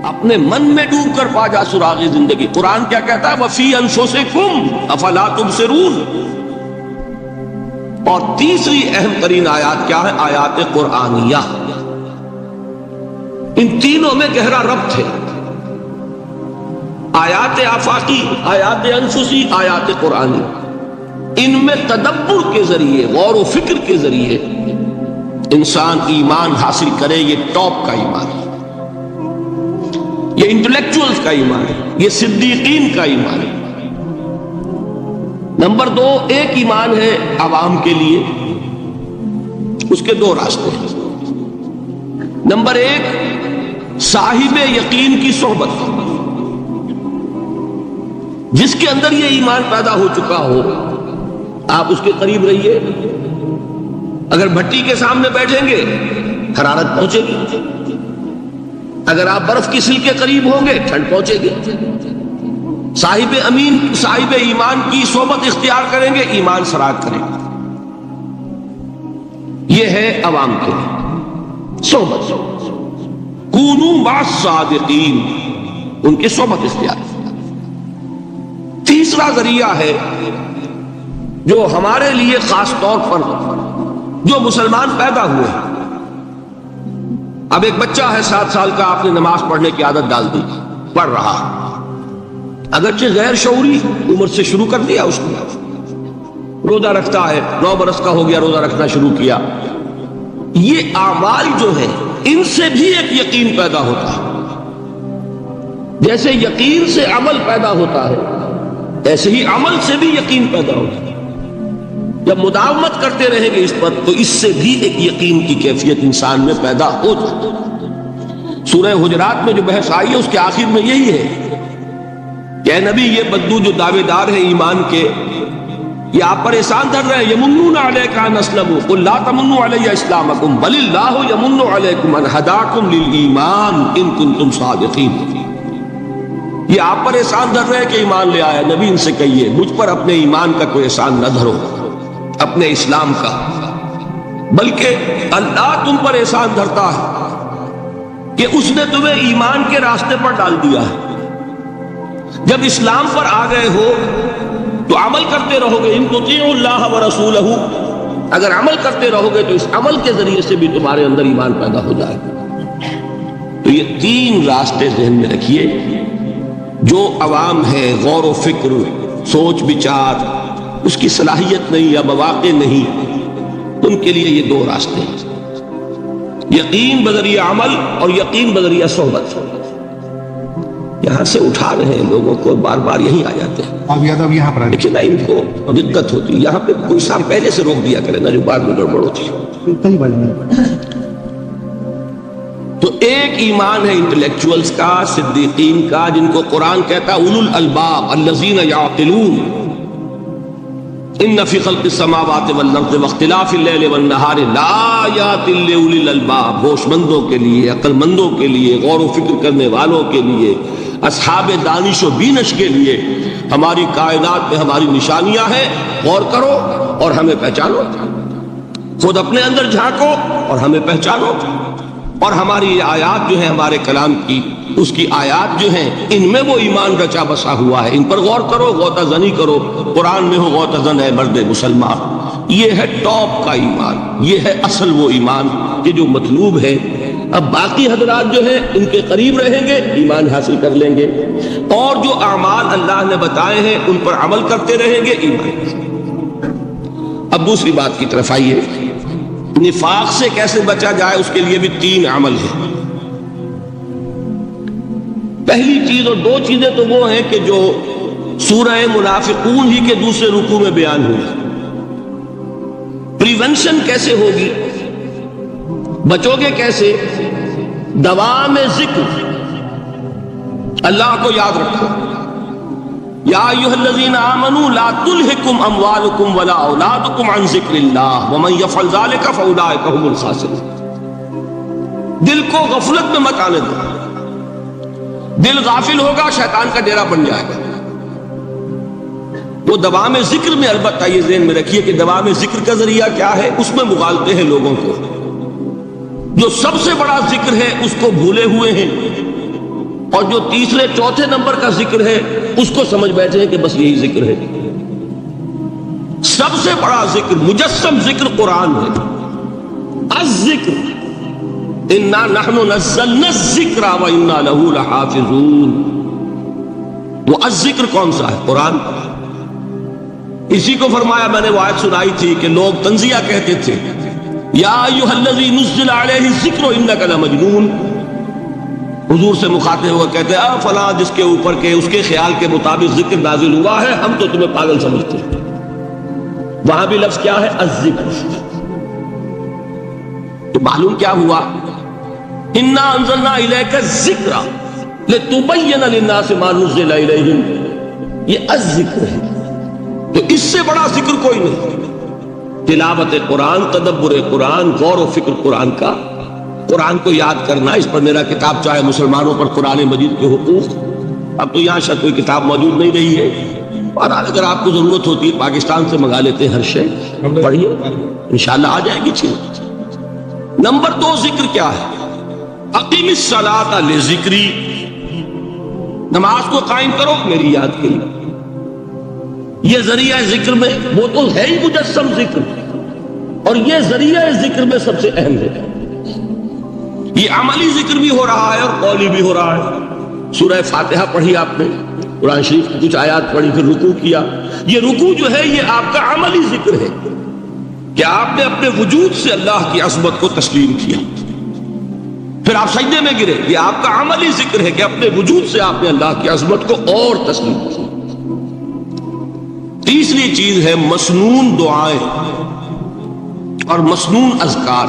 اپنے من میں ڈوب کر پا جا سراغ زندگی. قرآن کیا کہتا ہے؟ وفی انفسکم افلا تبصرون. اور تیسری اہم ترین آیات کیا ہے؟ آیات قرآنیہ. ان تینوں میں گہرا ربط ہے. آیات آفاقی، آیات انفسی، آیات قرآنی. ان میں تدبر کے ذریعے، غور و فکر کے ذریعے انسان ایمان حاصل کرے. یہ ٹاپ کا ایمان ہے، یہ انٹلیکچوئلز کا ایمان ہے، یہ صدیقین کا ایمان ہے. نمبر دو، ایک ایمان ہے عوام کے لیے، اس کے دو راستے ہیں. نمبر ایک، صاحب یقین کی صحبت. جس کے اندر یہ ایمان پیدا ہو چکا ہو، آپ اس کے قریب رہیے. اگر بھٹی کے سامنے بیٹھیں گے حرارت پہنچے گی، اگر آپ برف کی سل کے قریب ہوں گے ٹھنڈ پہنچے گی. صاحب امین، صاحب ایمان کی صحبت اختیار کریں گے، ایمان سراغ کریں گے. یہ ہے عوام کے صحبت. کونوا مع الصادقین، ان کی صحبت اختیار. تیسرا ذریعہ ہے جو ہمارے لیے خاص طور پر جو مسلمان پیدا ہوئے ہیں. اب ایک بچہ ہے 7 سال کا، آپ نے نماز پڑھنے کی عادت ڈال دی، پڑھ رہا، اگرچہ غیر شعوری عمر سے شروع کر دیا. اس نے روزہ رکھتا ہے، 9 برس کا ہو گیا، روزہ رکھنا شروع کیا. یہ اعمال جو ہیں ان سے بھی ایک یقین پیدا ہوتا ہے. جیسے یقین سے عمل پیدا ہوتا ہے، ایسے ہی عمل سے بھی یقین پیدا ہوتا ہے. جب مداومت کرتے رہیں گے اس پر تو اس سے بھی ایک یقین کی کیفیت انسان میں پیدا ہو جاتی ہے. سورہ حجرات میں جو بحث آئی ہے اس کے آخر میں یہی ہے کہ اے نبی، یہ بدو جو دعوے دار ہیں ایمان کے، یہ آپ پر احسان دھر رہے ہیں. یمنون علیک ان اسلموا قل لا تمنوا علی اسلامکم بل اللہ یمن علیکم ان ہداکم للایمان ان کنتم صادقین. یہ آپ پر احسان دھر رہے ہیں کہ ایمان لے آیا. نبی ان سے کہیے مجھ پر اپنے ایمان کا کوئی احسان نہ دھرو، اپنے اسلام کا، بلکہ اللہ تم پر احسان دھرتا ہے کہ اس نے تمہیں ایمان کے راستے پر ڈال دیا ہے. جب اسلام پر آ گئے ہو تو عمل کرتے رہو گے. ان تطیعوا اللہ ورسولہ، اگر عمل کرتے رہو گے تو اس عمل کے ذریعے سے بھی تمہارے اندر ایمان پیدا ہو جائے گا. تو یہ 3 راستے ذہن میں رکھیے. جو عوام ہے، غور و فکر، سوچ بچار، اس کی صلاحیت نہیں یا مواقع نہیں، ان کے لیے یہ 2 راستے ہیں: یقین بذریعہ عمل اور یقین بذریعہ صحبت. یہاں سے اٹھا رہے ہیں لوگوں کو، بار بار یہی آ جاتے ہیں. اب یادو یہاں پر لیکن ان کو دقت ہوتی ہے. یہاں پہ کوئی صاحب پہلے سے روک دیا کرے نا، جو بعد میں گڑبڑ ہوتی ہے. تو ایک ایمان ہے انٹلیکچوئلز کا، صدیقین کا، جن کو قرآن کہتا ہے اولو الالباب الذین یعقلون. ان فی خلق السماوات والارض واختلاف اللیل والنہار لآیات لأولی الالباب. ہوش مندوں کے لیے، عقل مندوں کے لیے، غور و فکر کرنے والوں کے لیے، اصحاب دانش و بینش کے لیے ہماری کائنات میں ہماری نشانیاں ہیں. غور کرو اور ہمیں پہچانو. خود اپنے اندر جھانکو اور ہمیں پہچانو. اور ہماری آیات جو ہیں ہمارے کلام کی، اس کی آیات جو ہیں ان میں وہ ایمان رچا بسا ہوا ہے. ان پر غور کرو، غوطہ زنی کرو. قرآن میں ہو غوطہ زن ہے مرد مسلمان. یہ ہے ٹاپ کا ایمان، یہ ہے اصل وہ ایمان کہ جو مطلوب ہے. اب باقی حضرات جو ہیں ان کے قریب رہیں گے، ایمان حاصل کر لیں گے، اور جو اعمال اللہ نے بتائے ہیں ان پر عمل کرتے رہیں گے، ایمان. اب دوسری بات کی طرف آئیے. نفاق سے کیسے بچا جائے، اس کے لیے بھی 3 عمل ہیں. پہلی چیز اور 2 چیزیں تو وہ ہیں کہ جو سورہ منافقون ہی کے دوسرے رکوع میں بیان ہوئی. پریونشن کیسے ہوگی، بچو گے کیسے؟ دوام ذکر، اللہ کو یاد رکھو. یا ایھا الذین آمنوا لا تلہکم اموالکم ولا اولادکم عن ذکر اللہ ومن یفعل ذلک فاولئک هم الخاسرون. دل کو غفلت میں مت آنے دو. دل غافل ہوگا، شیطان کا ڈیرا بن جائے گا. وہ دوام ذکر میں، البتہ یہ ذہن میں رکھیے کہ دوام ذکر کا ذریعہ کیا ہے، اس میں مغالتے ہیں لوگوں کو. جو سب سے بڑا ذکر ہے اس کو بھولے ہوئے ہیں. اور جو تیسرے چوتھے نمبر کا ذکر ہے اس کو سمجھ بیٹھے ہیں کہ بس یہی ذکر ہے. سب سے بڑا ذکر، مجسم ذکر قرآن ہے. الذکر انا نحن نزلنا الذکر وانا له لحافظون. وہ الذکر کون سا ہے؟ قرآن. اسی کو فرمایا، میں نے وہ آیت سنائی تھی کہ لوگ تنزیہ کہتے تھے، یا ایھا الذی نزل علیہ الذکر انک لمجنون. حضور سے مخاطب ہوا کہتے ہیں فلاں جس کے اوپر کے اس کے خیال کے مطابق ذکر نازل ہوا ہے، ہم تو تمہیں پاگل سمجھتے ہیں. وہاں بھی لفظ کیا ہے؟ الذکر. تو معلوم کیا ہوا؟ انا انزلنا الیک الذکر لتبین للناس ما نزل الیہم. یہ الذکر ہے. تو اس سے بڑا ذکر کوئی نہیں. تلاوت قرآن، تدبر قرآن، غور و فکر قرآن کا، قرآن کو یاد کرنا. اس پر میرا کتاب چاہے مسلمانوں پر قرآن مجید کے حقوق، اب تو یہاں شاید کوئی کتاب موجود نہیں رہی ہے، اور اگر آپ کو ضرورت ہوتی ہے پاکستان سے منگا لیتے ہیں ہر شے، پڑھیے انشاءاللہ آ جائے گی چیز. نمبر 2 ذکر کیا ہے؟ اقیم الصلاۃ لذکری. نماز کو قائم کرو میری یاد کے لیے. یہ ذریعہ ذکر میں وہ تو ہے ہی مجسم ذکر، اور یہ ذریعہ ذکر میں سب سے اہم ہے. یہ عملی ذکر بھی ہو رہا ہے اور قولی بھی ہو رہا ہے. سورہ فاتحہ پڑھی آپ نے، قرآن شریف کی کچھ آیات پڑھی، پھر رکوع کیا. یہ رکوع جو ہے یہ آپ کا عملی ذکر ہے کہ آپ نے اپنے وجود سے اللہ کی عظمت کو تسلیم کیا. پھر آپ سجدے میں گرے، یہ آپ کا عملی ذکر ہے کہ اپنے وجود سے آپ نے اللہ کی عظمت کو اور تسلیم کیا. تیسری چیز ہے مسنون دعائیں اور مسنون اذکار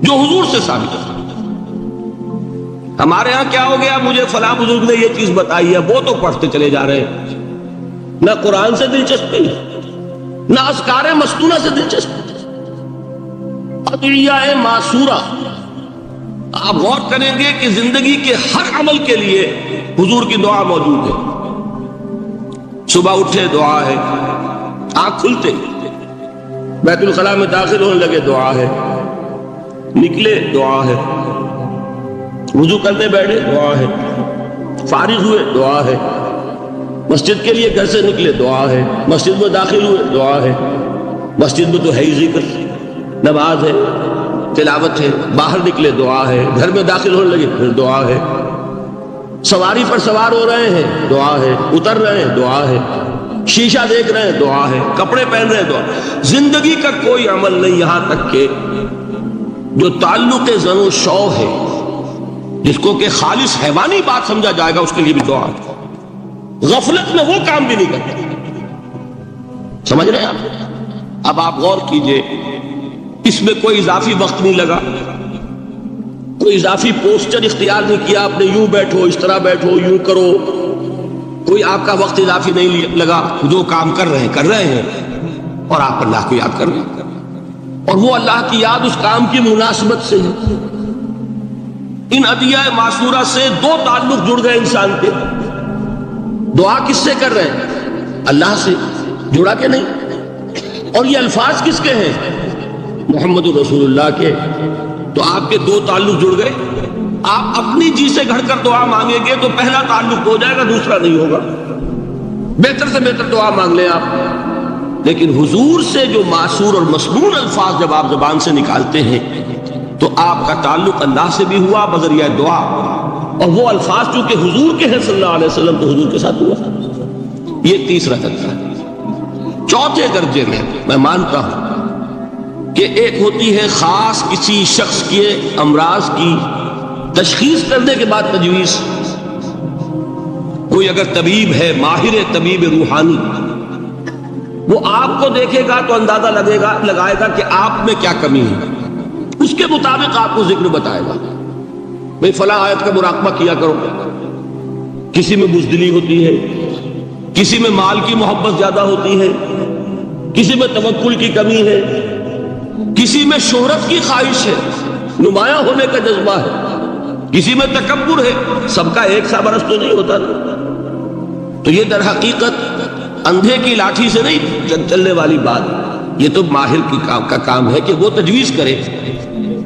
جو حضور سے ثابت ہے. ہمارے ہاں کیا ہو گیا؟ مجھے فلاں بزرگ نے یہ چیز بتائی ہے، وہ تو پڑھتے چلے جا رہے ہیں. نہ قرآن سے دلچسپی، نہ اذکار مسنونہ سے دلچسپی. ادعیہ معصورہ. آپ غور کریں گے کہ زندگی کے ہر عمل کے لیے حضور کی دعا موجود ہے. صبح اٹھے دعا ہے، آنکھ کھلتے بیت الخلاء میں داخل ہونے لگے دعا ہے، نکلے دعا ہے، وضو کرنے بیٹھے دعا ہے، فارغ ہوئے دعا ہے، مسجد کے لیے گھر سے نکلے دعا ہے، مسجد میں داخل ہوئے دعا ہے. مسجد میں تو ہے ہی ذکر، نماز ہے، تلاوت ہے. باہر نکلے دعا ہے، گھر میں داخل ہونے لگے پھر دعا ہے. سواری پر سوار ہو رہے ہیں دعا ہے، اتر رہے ہیں دعا ہے، شیشہ دیکھ رہے ہیں دعا ہے، کپڑے پہن رہے ہیں دعا. زندگی کا کوئی عمل نہیں یہاں تک کہ جو تعلق زن و شو ہے، جس کو کہ خالص حیوانی بات سمجھا جائے گا، اس کے لیے بھی دعا ہے. غفلت میں وہ کام بھی نہیں کرتے. سمجھ رہے ہیں آپ؟ اب آپ غور کیجئے، اس میں کوئی اضافی وقت نہیں لگا، کوئی اضافی پوسچر اختیار نہیں کیا آپ نے، یوں بیٹھو، اس طرح بیٹھو، یوں کرو. کوئی آپ کا وقت اضافی نہیں لگا. جو کام کر رہے ہیں اور آپ اللہ کو یاد کر رہے ہیں، اور وہ اللہ کی یاد اس کام کی مناسبت سے ہے. ان ادعیہ معصورہ سے 2 تعلق جڑ گئے انسان کے. دعا کس سے کر رہے ہیں؟ اللہ سے. جڑا کہ نہیں؟ اور یہ الفاظ کس کے ہیں؟ محمد رسول اللہ کے. تو آپ کے 2 تعلق جڑ گئے. آپ اپنی جی سے گھڑ کر دعا مانگیں گے تو پہلا تعلق ہو جائے گا، دوسرا نہیں ہوگا. بہتر سے بہتر دعا مانگ لیں آپ. لیکن حضور سے جو معصور اور مسنون الفاظ جب آپ زبان سے نکالتے ہیں تو آپ کا تعلق اللہ سے بھی ہوا بذریعہ دعا، اور وہ الفاظ چونکہ حضور کے ہیں صلی اللہ علیہ وسلم تو حضور کے ساتھ ہوا. یہ تیسرا درجہ ہے. چوتھے درجے میں مانتا ہوں کہ ایک ہوتی ہے خاص کسی شخص کے امراض کی تشخیص کرنے کے بعد تجویز. کوئی اگر طبیب ہے، ماہر طبیب روحانی، وہ آپ کو دیکھے گا تو اندازہ لگائے گا کہ آپ میں کیا کمی ہے، اس کے مطابق آپ کو ذکر بتائے گا. بھئی فلاں آیت کا مراقبہ کیا کرو. کسی میں بزدلی ہوتی ہے، کسی میں مال کی محبت زیادہ ہوتی ہے، کسی میں توکل کی کمی ہے، کسی میں شہرت کی خواہش ہے، نمایاں ہونے کا جذبہ ہے، کسی میں تکبر ہے. سب کا ایک سا برس تو نہیں ہوتا. تو یہ در حقیقت اندھے کی لاٹھی سے نہیں چلنے والی بات. یہ تو ماہر کا کام ہے کہ وہ تجویز کرے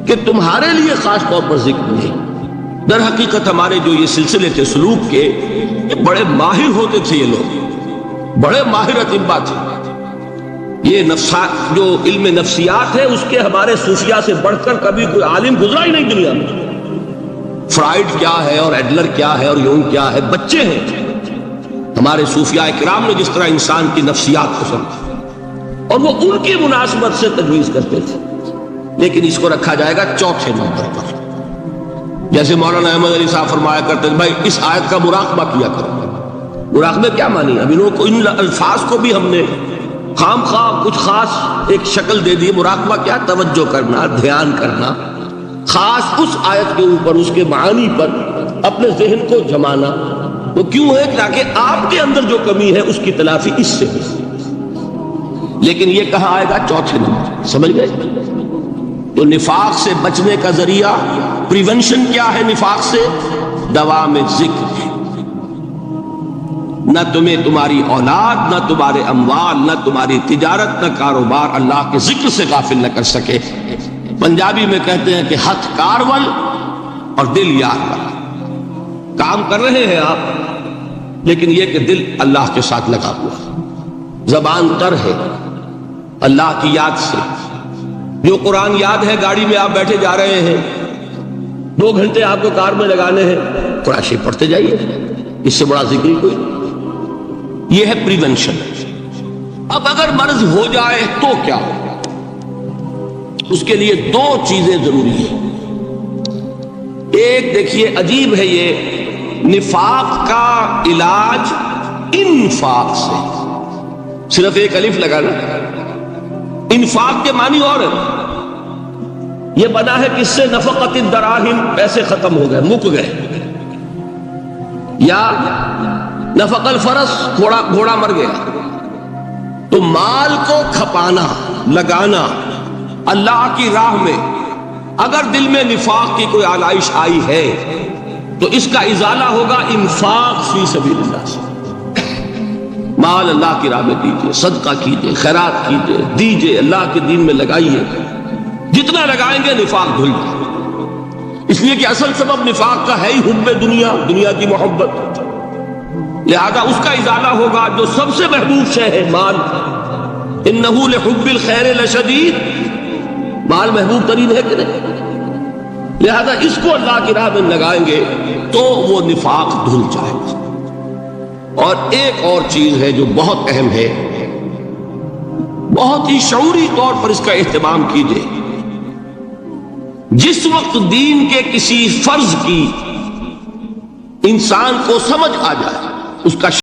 کہ تمہارے لیے خاص طور پر ذکر نہیں. در حقیقت ہمارے جو یہ سلسلے تھے سلوک کے، یہ بڑے ماہر ہوتے تھے، یہ لوگ بڑے ماہر اطباء تھے۔ یہ جو علم نفسیات ہے اس کے ہمارے صوفیاء سے بڑھ کر کبھی کوئی عالم گزرا ہی نہیں دنیا میں۔ فرائڈ کیا ہے اور ایڈلر کیا ہے اور یونگ کیا ہے، بچے ہیں۔ ہمارے صوفیاء کرام نے جس طرح انسان کی نفسیات کو سمجھا اور وہ ان کی مناسبت سے تجویز کرتے تھے، لیکن اس کو رکھا جائے گا چوتھے نمبر پر۔ جیسے مولانا احمد علی صاحب فرمایا کرتے تھے، بھائی اس آیت کا مراقبہ کیا کرو۔ مراقبہ کیا مانی؟ اب انہوں کو ان الفاظ کو بھی ہم نے خام خواہ کچھ خاص ایک شکل دے دی۔ مراقبہ کیا؟ توجہ کرنا، دھیان کرنا، خاص اس آیت کے اوپر، اس کے معانی پر اپنے ذہن کو جمانا۔ وہ کیوں ہے؟ تاکہ آپ کے اندر جو کمی ہے اس کی تلافی اس سے ہو۔ لیکن یہ کہاں آئے گا؟ چوتھے نمبر، سمجھ گئے؟ تو نفاق سے بچنے کا ذریعہ، پریونشن کیا ہے نفاق سے؟ دوام ذکر۔ نہ تمہیں تمہاری اولاد، نہ تمہارے اموال، نہ تمہاری تجارت، نہ کاروبار اللہ کے ذکر سے غافل نہ کر سکے۔ پنجابی میں کہتے ہیں کہ ہتھ کارول اور دل یار ول۔ کام کر رہے ہیں آپ، لیکن یہ کہ دل اللہ کے ساتھ لگا ہوا، زبان تر ہے اللہ کی یاد سے۔ جو قرآن یاد ہے، گاڑی میں آپ بیٹھے جا رہے ہیں، 2 گھنٹے آپ کو کار میں لگانے ہیں، قرآن شریف پڑھتے جائیے، اس سے بڑا ذکر کوئی۔ یہ ہے پریونشن۔ اب اگر مرض ہو جائے تو کیا ہوگا؟ اس کے لیے 2 چیزیں ضروری ہیں۔ ایک دیکھیے، عجیب ہے یہ، نفاق کا علاج انفاق سے، صرف ایک الف لگانا۔ انفاق کے معنی اور ہے، یہ بنا ہے کس سے؟ نفقت الدراہم، پیسے ختم ہو گئے، مک گئے، یا نفق الفرس، گھوڑا مر گیا۔ تو مال کو کھپانا، لگانا اللہ کی راہ میں، اگر دل میں نفاق کی کوئی آلائش آئی ہے تو اس کا ازالہ ہوگا انفاق فی سبیل اللہ سے۔ مال اللہ کی راہ میں دیجئے، صدقہ کیجئے، خیرات کیجئے، دیجئے، اللہ کے دین میں لگائیے۔ جتنا لگائیں گے نفاق دھل جائے، اس لیے کہ اصل سبب نفاق کا ہے ہی حب دنیا، دنیا کی محبت۔ لہذا اس کا ازالہ ہوگا جو سب سے محبوب شے ہے، مال۔ انہ لحب الخیر لشدید، مال محبوب ترین ہے کہ نہیں؟ لہذا اس کو اللہ کی راہ میں لگائیں گے تو وہ نفاق دھل جائے گا۔ اور ایک اور چیز ہے جو بہت اہم ہے، بہت ہی شعوری طور پر اس کا اہتمام کیجئے۔ جس وقت دین کے کسی فرض کی انسان کو سمجھ آ جائے، اس کا